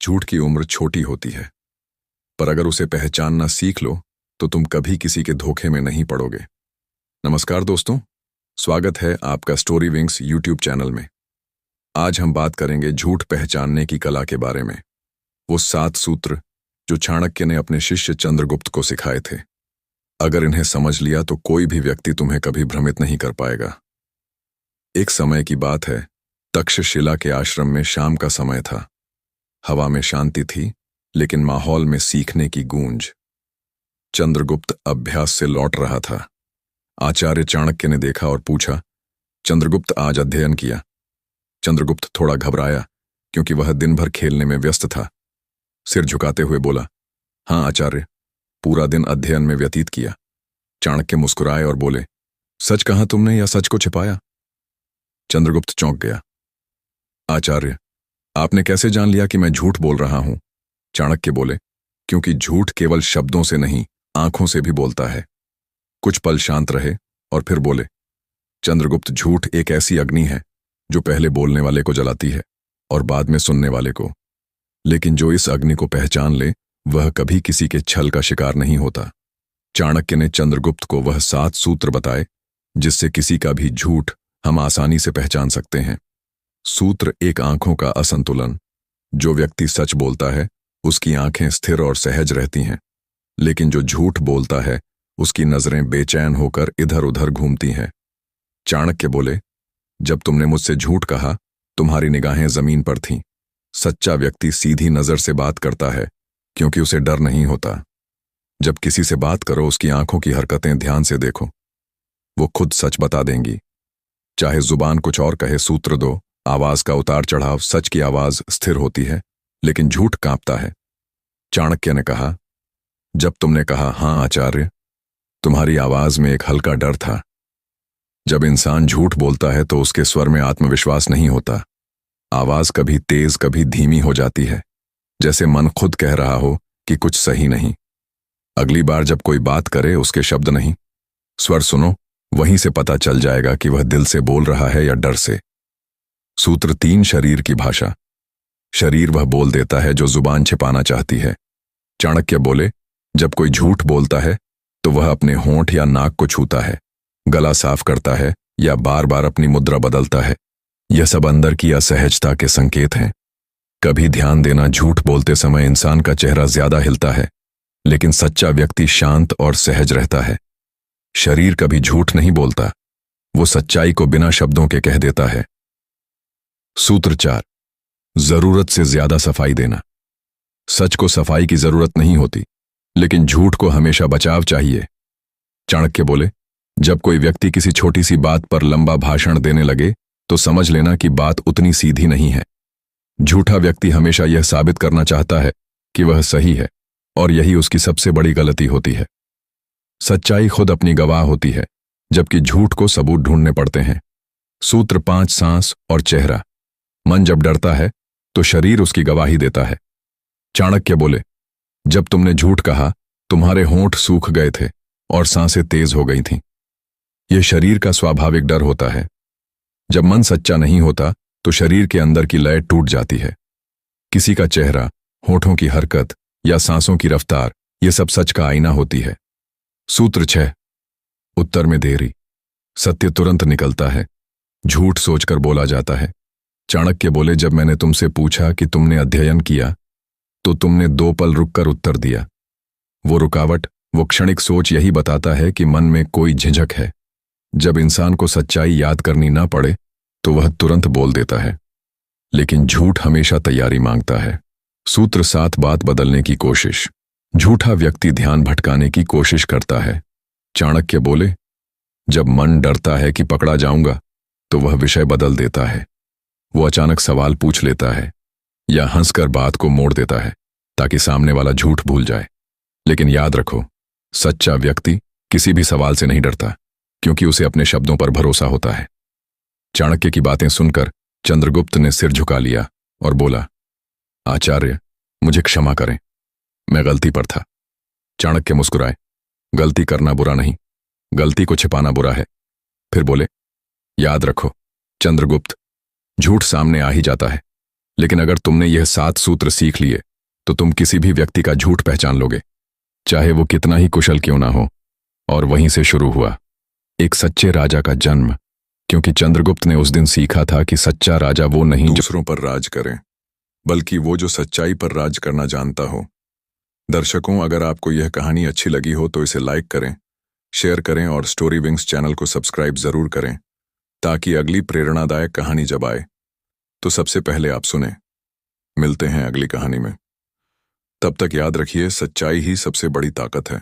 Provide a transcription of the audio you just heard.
झूठ की उम्र छोटी होती है, पर अगर उसे पहचानना सीख लो तो तुम कभी किसी के धोखे में नहीं पड़ोगे। नमस्कार दोस्तों, स्वागत है आपका स्टोरी विंग्स यूट्यूब चैनल में। आज हम बात करेंगे झूठ पहचानने की कला के बारे में। वो 7 सूत्र जो चाणक्य ने अपने शिष्य चंद्रगुप्त को सिखाए थे। अगर इन्हें समझ लिया तो कोई भी व्यक्ति तुम्हें कभी भ्रमित नहीं कर पाएगा। एक समय की बात है, तक्षशिला के आश्रम में शाम का समय था। हवा में शांति थी, लेकिन माहौल में सीखने की गूंज। चंद्रगुप्त अभ्यास से लौट रहा था। आचार्य चाणक्य ने देखा और पूछा, चंद्रगुप्त आज अध्ययन किया? चंद्रगुप्त थोड़ा घबराया, क्योंकि वह दिन भर खेलने में व्यस्त था। सिर झुकाते हुए बोला, हाँ आचार्य, पूरा दिन अध्ययन में व्यतीत किया। चाणक्य मुस्कुराए और बोले, सच कहा तुमने या सच को छिपाया? चंद्रगुप्त चौंक गया। आचार्य, आपने कैसे जान लिया कि मैं झूठ बोल रहा हूं? चाणक्य बोले, क्योंकि झूठ केवल शब्दों से नहीं, आंखों से भी बोलता है। कुछ पल शांत रहे और फिर बोले, चंद्रगुप्त, झूठ एक ऐसी अग्नि है जो पहले बोलने वाले को जलाती है और बाद में सुनने वाले को। लेकिन जो इस अग्नि को पहचान ले, वह कभी किसी के छल का शिकार नहीं होता। चाणक्य ने चंद्रगुप्त को वह 7 सूत्र बताए जिससे किसी का भी झूठ हम आसानी से पहचान सकते हैं। सूत्र 1, आंखों का असंतुलन। जो व्यक्ति सच बोलता है उसकी आंखें स्थिर और सहज रहती हैं, लेकिन जो झूठ बोलता है उसकी नजरें बेचैन होकर इधर उधर घूमती हैं। चाणक्य बोले, जब तुमने मुझसे झूठ कहा, तुम्हारी निगाहें जमीन पर थीं। सच्चा व्यक्ति सीधी नजर से बात करता है, क्योंकि उसे डर नहीं होता। जब किसी से बात करो, उसकी आंखों की हरकतें ध्यान से देखो, वो खुद सच बता देंगी। चाहे जुबान कुछ और कहे। सूत्र 2, आवाज का उतार चढ़ाव। सच की आवाज स्थिर होती है, लेकिन झूठ कांपता है। चाणक्य ने कहा, जब तुमने कहा हां आचार्य, तुम्हारी आवाज में एक हल्का डर था। जब इंसान झूठ बोलता है तो उसके स्वर में आत्मविश्वास नहीं होता। आवाज कभी तेज कभी धीमी हो जाती है, जैसे मन खुद कह रहा हो कि कुछ सही नहीं। अगली बार जब कोई बात करे, उसके शब्द नहीं, स्वर सुनो। वहीं से पता चल जाएगा कि वह दिल से बोल रहा है या डर से। सूत्र 3, शरीर की भाषा। शरीर वह बोल देता है जो जुबान छिपाना चाहती है। चाणक्य बोले, जब कोई झूठ बोलता है तो वह अपने होंठ या नाक को छूता है, गला साफ करता है या बार बार अपनी मुद्रा बदलता है। यह सब अंदर की असहजता के संकेत हैं। कभी ध्यान देना, झूठ बोलते समय इंसान का चेहरा ज्यादा हिलता है, लेकिन सच्चा व्यक्ति शांत और सहज रहता है। शरीर कभी झूठ नहीं बोलता, वो सच्चाई को बिना शब्दों के कह देता है। सूत्र 4, जरूरत से ज्यादा सफाई देना। सच को सफाई की जरूरत नहीं होती, लेकिन झूठ को हमेशा बचाव चाहिए। चाणक्य बोले, जब कोई व्यक्ति किसी छोटी सी बात पर लंबा भाषण देने लगे तो समझ लेना कि बात उतनी सीधी नहीं है। झूठा व्यक्ति हमेशा यह साबित करना चाहता है कि वह सही है, और यही उसकी सबसे बड़ी गलती होती है। सच्चाई खुद अपनी गवाह होती है, जबकि झूठ को सबूत ढूंढने पड़ते हैं। सूत्र 5, सांस और चेहरा। मन जब डरता है तो शरीर उसकी गवाही देता है। चाणक्य बोले, जब तुमने झूठ कहा, तुम्हारे होंठ सूख गए थे और सांसें तेज हो गई थीं। यह शरीर का स्वाभाविक डर होता है। जब मन सच्चा नहीं होता तो शरीर के अंदर की लय टूट जाती है। किसी का चेहरा, होठों की हरकत या सांसों की रफ्तार, यह सब सच का आईना होती है। सूत्र 6, उत्तर में देरी। सत्य तुरंत निकलता है, झूठ सोचकर बोला जाता है। चाणक्य बोले, जब मैंने तुमसे पूछा कि तुमने अध्ययन किया, तो तुमने 2 पल रुककर उत्तर दिया। वो रुकावट, वो क्षणिक सोच यही बताता है कि मन में कोई झिझक है। जब इंसान को सच्चाई याद करनी ना पड़े तो वह तुरंत बोल देता है, लेकिन झूठ हमेशा तैयारी मांगता है। सूत्र 7, बात बदलने की कोशिश। झूठा व्यक्ति ध्यान भटकाने की कोशिश करता है। चाणक्य बोले, जब मन डरता है कि पकड़ा जाऊंगा तो वह विषय बदल देता है। वो अचानक सवाल पूछ लेता है या हंसकर बात को मोड़ देता है, ताकि सामने वाला झूठ भूल जाए। लेकिन याद रखो, सच्चा व्यक्ति किसी भी सवाल से नहीं डरता, क्योंकि उसे अपने शब्दों पर भरोसा होता है। चाणक्य की बातें सुनकर चंद्रगुप्त ने सिर झुका लिया और बोला, आचार्य, मुझे क्षमा करें, मैं गलती पर था। चाणक्य मुस्कुराए, गलती करना बुरा नहीं, गलती को छिपाना बुरा है। फिर बोले, याद रखो चंद्रगुप्त, झूठ सामने आ ही जाता है, लेकिन अगर तुमने यह 7 सूत्र सीख लिए तो तुम किसी भी व्यक्ति का झूठ पहचान लोगे, चाहे वो कितना ही कुशल क्यों ना हो। और वहीं से शुरू हुआ एक सच्चे राजा का जन्म, क्योंकि चंद्रगुप्त ने उस दिन सीखा था कि सच्चा राजा वो नहीं जो दूसरों पर राज करे, बल्कि वो जो सच्चाई पर राज करना जानता हो। दर्शकों, अगर आपको यह कहानी अच्छी लगी हो तो इसे लाइक करें, शेयर करें और स्टोरी विंग्स चैनल को सब्सक्राइब जरूर करें, ताकि अगली प्रेरणादायक कहानी जब आए तो सबसे पहले आप सुने। मिलते हैं अगली कहानी में। तब तक याद रखिए, सच्चाई ही सबसे बड़ी ताकत है।